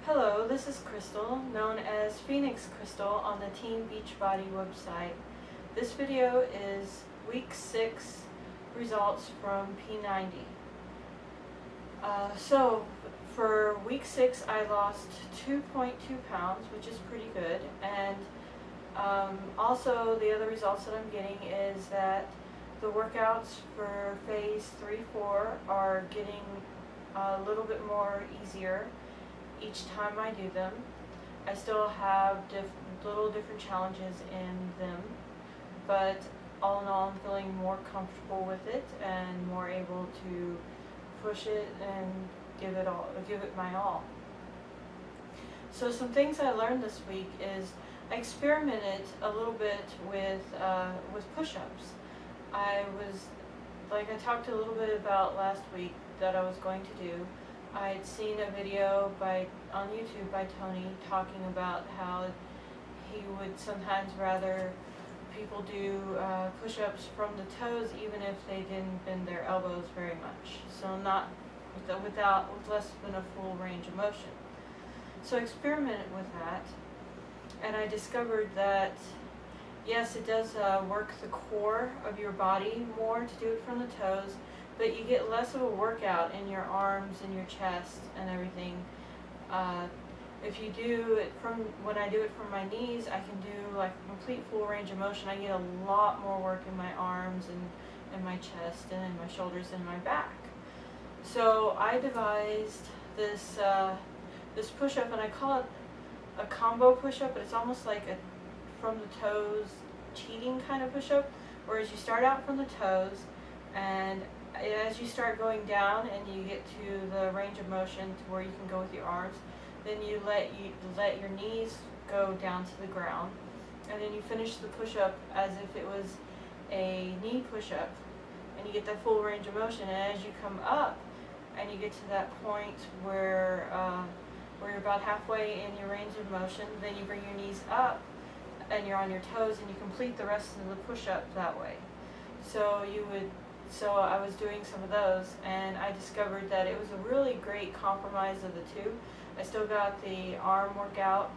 Hello, this is Crystal, known as Phoenix Crystal on the Team Beachbody website. This video is week 6 results from P90. So for week 6 I lost 2.2 pounds, which is pretty good, and also the other results that I'm getting is that the workouts for phase 3-4 are getting a little bit more easier each time I do them. I still have little different challenges in them, but all in all I'm feeling more comfortable with it and more able to push it and give it my all. So some things I learned this week is I experimented a little bit with push-ups. I talked a little bit about last week that I was going to do. I had seen a video on YouTube by Tony talking about how he would sometimes rather people do push-ups from the toes even if they didn't bend their elbows very much. So not with less than a full range of motion. So I experimented with that, and I discovered that yes, it does work the core of your body more to do it from the toes, but you get less of a workout in your arms and your chest and everything. If you do it when I do it from my knees, I can do like a complete full range of motion. I get a lot more work in my arms and my chest and in my shoulders and my back. So I devised this push-up, and I call it a combo push-up, but it's almost like a from the toes cheating kind of push-up, whereas you start out from the toes, and as you start going down and you get to the range of motion to where you can go with your arms, then you let your knees go down to the ground, and then you finish the push-up as if it was a knee push-up, and you get that full range of motion. And as you come up and you get to that point where you're about halfway in your range of motion, then you bring your knees up and you're on your toes, and you complete the rest of the push-up that way. So I was doing some of those, and I discovered that it was a really great compromise of the two. I still got the arm workout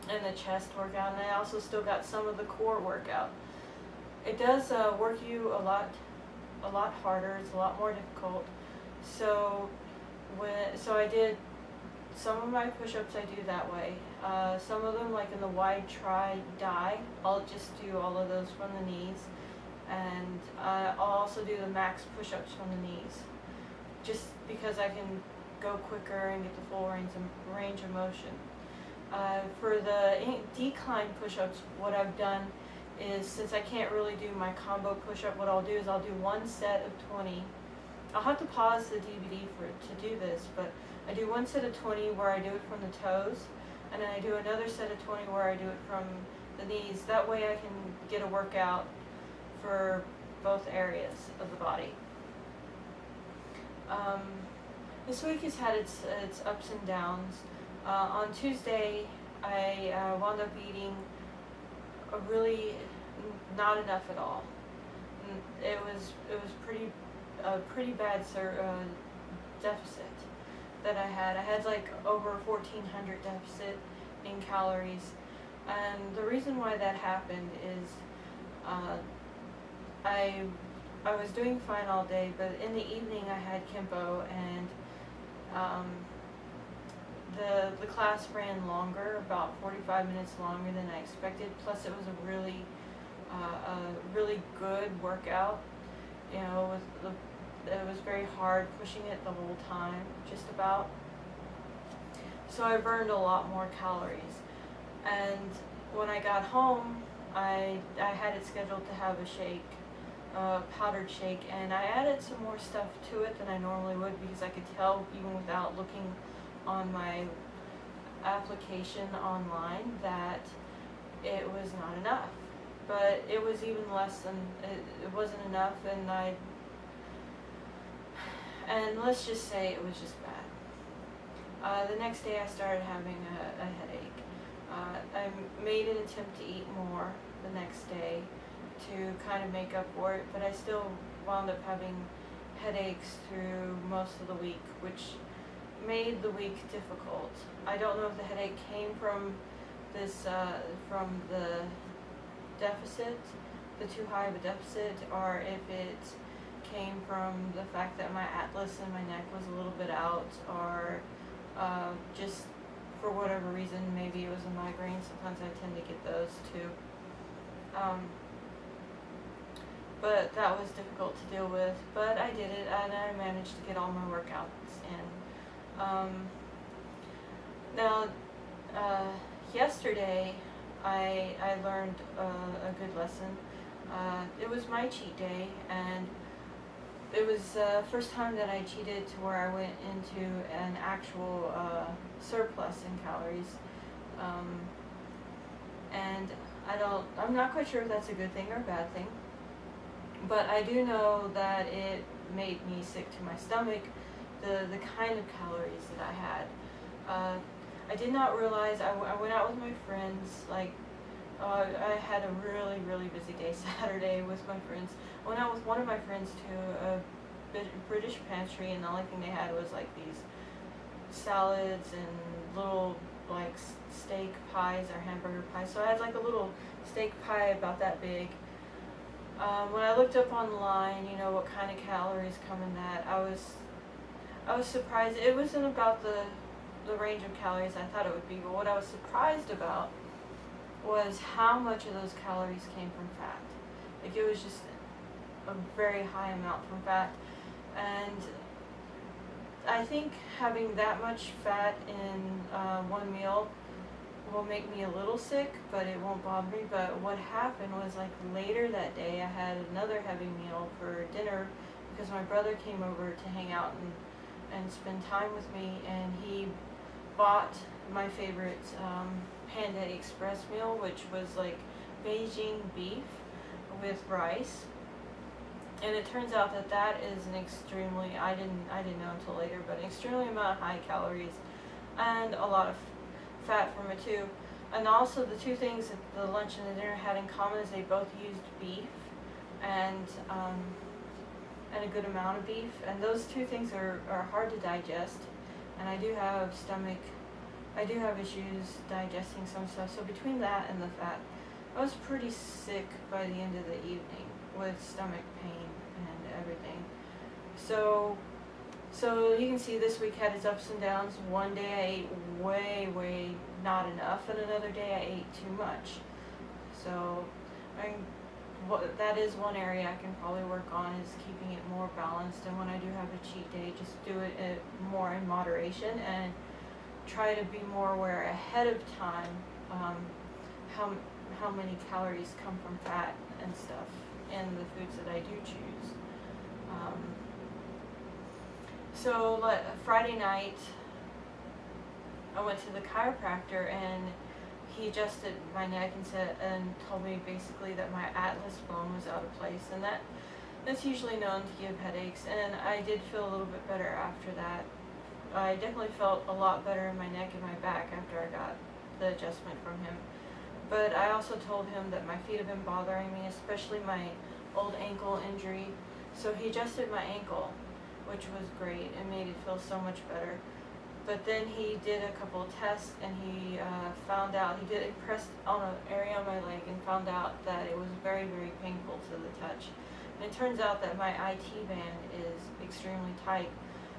and the chest workout, and I also still got some of the core workout. It does work you a lot harder. It's a lot more difficult. So I did some of my push-ups, I do that way. Some of them, like in the wide tri-die, I'll just do all of those from the knees. And I'll also do the max push-ups from the knees, just because I can go quicker and get the full range of motion. For the decline push-ups, what I've done is, since I can't really do my combo push-up, what I'll do is I'll do one set of 20. I'll have to pause the DVD to do this, but I do one set of 20 where I do it from the toes, and then I do another set of 20 where I do it from the knees. That way I can get a workout for both areas of the body. This week has had its ups and downs. On Tuesday, I wound up eating not enough at all. It was a pretty bad deficit that I had. I had like over 1,400 deficit in calories, and the reason why that happened is I was doing fine all day, but in the evening I had Kimpo, and the class ran longer, about 45 minutes longer than I expected. Plus, it was a really good workout. You know, it was very hard pushing it the whole time, just about. So I burned a lot more calories. And when I got home, I had it scheduled to have a shake, powdered shake, and I added some more stuff to it than I normally would, because I could tell even without looking on my application online that it was not enough. But it was even less than, it wasn't enough, and let's just say it was just bad. The next day I started having a headache. I made an attempt to eat more the next day to kind of make up for it, but I still wound up having headaches through most of the week, which made the week difficult. I don't know if the headache came from this, from the deficit, the too high of a deficit, or if it came from the fact that my atlas and my neck was a little bit out, or just for whatever reason, maybe it was a migraine. Sometimes I tend to get those too. But that was difficult to deal with, but I did it, and I managed to get all my workouts in. Now, yesterday, I learned a good lesson. It was my cheat day, and it was the first time that I cheated to where I went into an actual surplus in calories. And I'm not quite sure if that's a good thing or a bad thing, but I do know that it made me sick to my stomach, the kind of calories that I had. I did not realize, I went out with my friends, I had a really, really busy day Saturday with my friends. I went out with one of my friends to a British pantry, and the only thing they had was like these salads and little like steak pies or hamburger pies. So I had like a little steak pie about that big. When I looked up online, you know, what kind of calories come in that, I was surprised. It wasn't about the range of calories I thought it would be, but what I was surprised about was how much of those calories came from fat. Like, it was just a very high amount from fat, and I think having that much fat in one meal will make me a little sick, but it won't bother me. But what happened was, like, later that day I had another heavy meal for dinner because my brother came over to hang out and spend time with me, and he bought my favorite Panda Express meal, which was like Beijing beef with rice. And it turns out that that is an extremely, I didn't know until later, but an extremely amount of high calories and a lot of fat from it too. And also the two things that the lunch and the dinner had in common is they both used beef and a good amount of beef. And those two things are hard to digest. And I do have issues digesting some stuff. So between that and the fat, I was pretty sick by the end of the evening with stomach pain and everything. So you can see this week had its ups and downs. One day I ate way not enough, and another day I ate too much. So that is one area I can probably work on, is keeping it more balanced. And when I do have a cheat day, just do it more in moderation and try to be more aware ahead of time how many calories come from fat and stuff in the foods that I do choose. So Friday night I went to the chiropractor, and he adjusted my neck and told me basically that my atlas bone was out of place, and that's usually known to give headaches. And I did feel a little bit better after that. I definitely felt a lot better in my neck and my back after I got the adjustment from him. But I also told him that my feet have been bothering me, especially my old ankle injury. So he adjusted my ankle, which was great and made it feel so much better. But then he did a couple of tests, and he found out, he pressed on an area on my leg and found out that it was very painful to the touch. And it turns out that my IT band is extremely tight.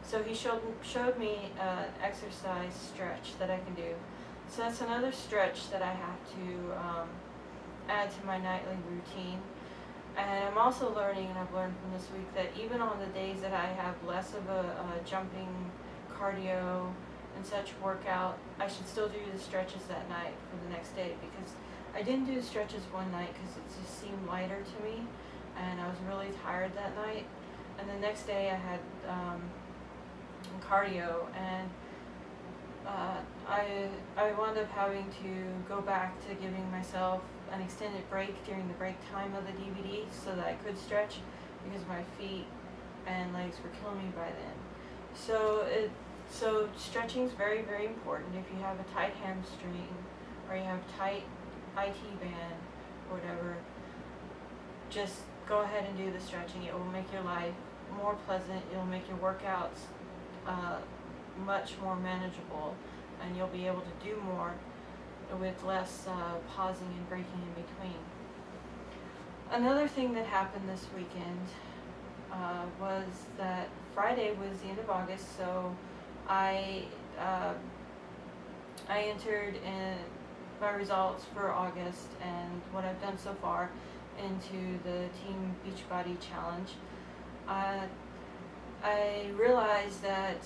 So he showed me an exercise stretch that I can do. So that's another stretch that I have to add to my nightly routine. And I'm also learning, and I've learned from this week, that even on the days that I have less of a jumping cardio and such workout, I should still do the stretches that night for the next day, because I didn't do the stretches one night because it just seemed lighter to me, and I was really tired that night. And the next day I had cardio, and I wound up having to go back to giving myself an extended break during the break time of the DVD so that I could stretch, because my feet and legs were killing me by then. So stretching is very important. If you have a tight hamstring or you have tight IT band or whatever, just go ahead and do the stretching. It will make your life more pleasant. It will make your workouts much more manageable, and you'll be able to do more with less pausing and breaking in between. Another thing that happened this weekend was that Friday was the end of August, so I entered in my results for August and what I've done so far into the Team Beachbody Challenge. I realized that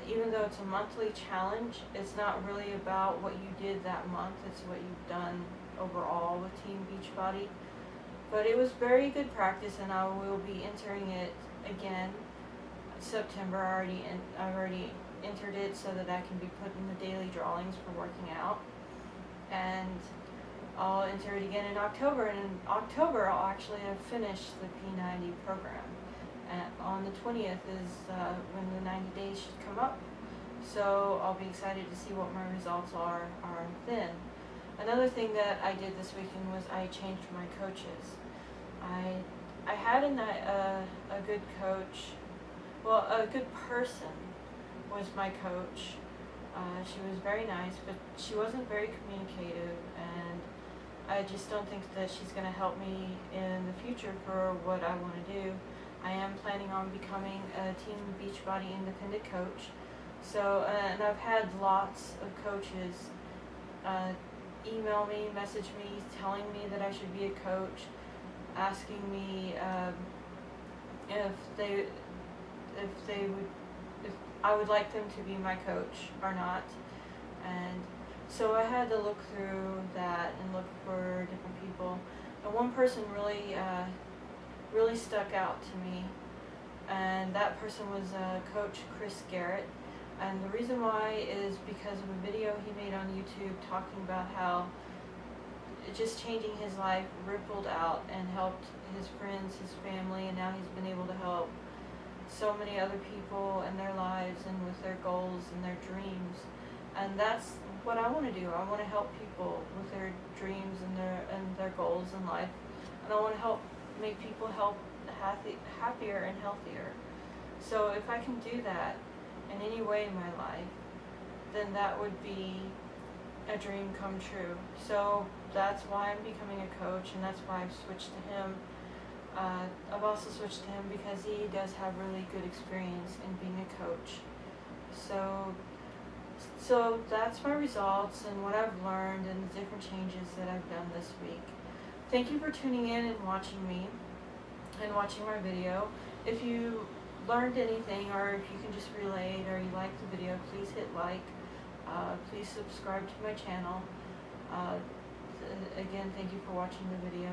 even though it's a monthly challenge, it's not really about what you did that month, it's what you've done overall with Team Beachbody. But it was very good practice, and I will be entering it again September. I've already entered it so that I can be put in the daily drawings for working out, and I'll enter it again in October. And in October I'll actually have finished the P90 program, and on the 20th is when the 90 days should come up, so I'll be excited to see what my results are then. Another thing that I did this weekend was I changed my coaches. I had a good coach, well, a good person was my coach. She was very nice, but she wasn't very communicative, and I just don't think that she's going to help me in the future for what I want to do. I am planning on becoming a Team Beachbody independent coach. So, and I've had lots of coaches email me, message me, telling me that I should be a coach, asking me if I would like them to be my coach or not. And so I had to look through that and look for different people. And one person really stuck out to me, and that person was Coach Chris Garrett. And the reason why is because of a video he made on YouTube talking about how just changing his life rippled out and helped his friends, his family, and now he's been able to help so many other people in their lives and with their goals and their dreams. And that's what I want to do. I want to help people with their dreams and their goals in life, and I want to help make people happier and healthier. So if I can do that in any way in my life, then that would be a dream come true. So that's why I'm becoming a coach, and that's why I've switched to him. I've also switched to him because he does have really good experience in being a coach. So that's my results and what I've learned and the different changes that I've done this week. Thank you for tuning in and watching me and watching my video. If you learned anything, or if you can just relate, or you like the video, please hit like. Please subscribe to my channel. Again, thank you for watching the video.